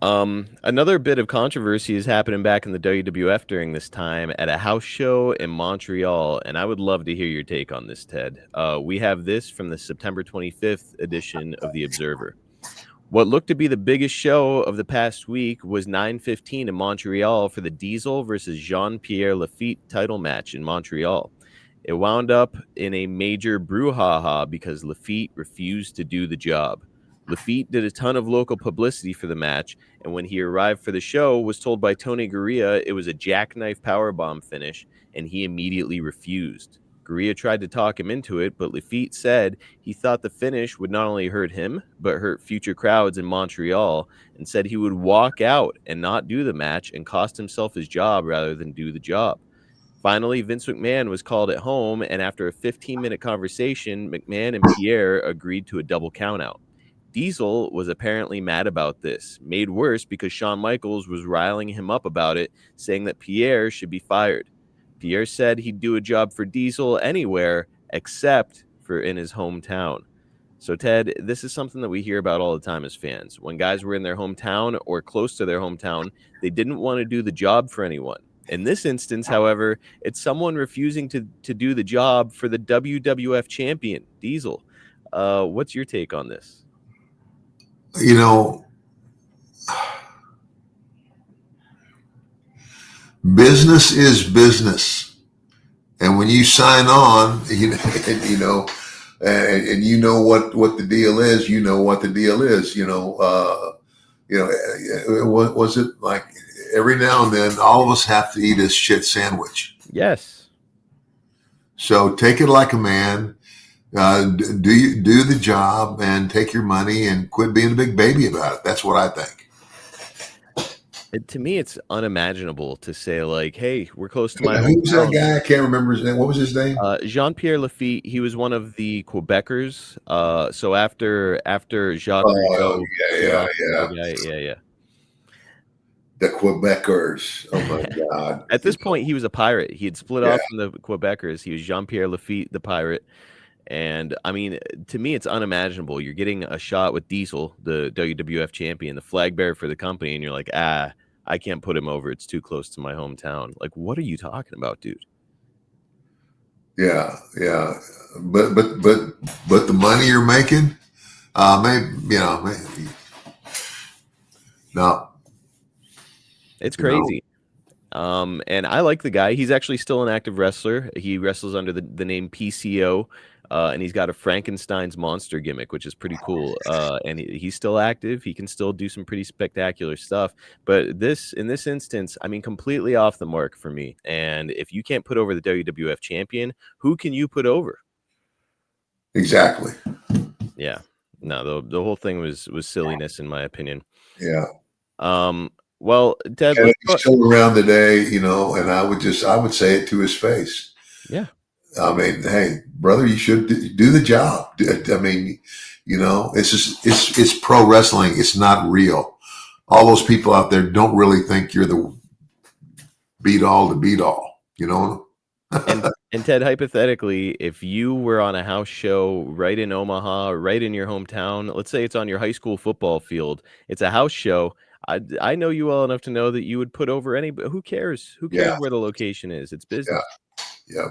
Another bit of controversy is happening back in the WWF during this time at a house show in Montreal, and I would love to hear your take on this, Ted. We have this from the September 25th edition of The Observer. What looked to be the biggest show of the past week was 9:15 in Montreal for the Diesel versus Jean-Pierre Lafitte title match in Montreal. It wound up in a major brouhaha because Lafitte refused to do the job. Lafitte did a ton of local publicity for the match, and when he arrived for the show, was told by Tony Gurria it was a jackknife powerbomb finish, and he immediately refused. Gurria tried to talk him into it, but Lafitte said he thought the finish would not only hurt him, but hurt future crowds in Montreal, and said he would walk out and not do the match and cost himself his job rather than do the job. Finally, Vince McMahon was called at home, and after a 15-minute conversation, McMahon and Pierre agreed to a double countout. Diesel was apparently mad about this, made worse because Shawn Michaels was riling him up about it, saying that Pierre should be fired. Pierre said he'd do a job for Diesel anywhere except for in his hometown. So, Ted, this is something that we hear about all the time as fans. When guys were in their hometown or close to their hometown, they didn't want to do the job for anyone. In this instance, however, it's someone refusing to do the job for the WWF champion, Diesel. What's your take on this? You know, business is business. And when you sign on, and you know what the deal is, you know what the deal is, was it like every now and then all of us have to eat a shit sandwich. Yes. So take it like a man. Do the job and take your money and quit being a big baby about it. That's what I think. To me, it's unimaginable to say like, "Hey, we're close to my Who's hometown." that guy? I can't remember his name. What was his name? Jean-Pierre Lafitte. He was one of the Quebecers. So after Jacques Oh, Rougeau, yeah. The Quebecers. Oh my God. At this point, he was a pirate. He had split off from the Quebecers. He was Jean-Pierre Lafitte, the pirate. And I mean, to me, it's unimaginable. You're getting a shot with Diesel, the WWF champion, the flag bearer for the company, and you're like, I can't put him over. It's too close to my hometown. Like, what are you talking about, dude? Yeah. But the money you're making, maybe no. It's crazy. And I like the guy. He's actually still an active wrestler. He wrestles under the name PCO. And he's got a Frankenstein's monster gimmick, which is pretty cool. And he's still active. He can still do some pretty spectacular stuff. But in this instance, I mean, completely off the mark for me. And if you can't put over the WWF champion, who can you put over? Exactly. Yeah. No, the whole thing was silliness, in my opinion. Yeah. Well, Ted, he's still around today, and I would say it to his face. Yeah. I mean, hey, brother, you should do the job. I mean, it's pro wrestling. It's not real. All those people out there don't really think you're the beat all, And Ted, hypothetically, if you were on a house show right in Omaha, right in your hometown, let's say it's on your high school football field, it's a house show. I know you well enough to know that you would put over any. Who cares? Who cares where the location is? It's business. Yeah.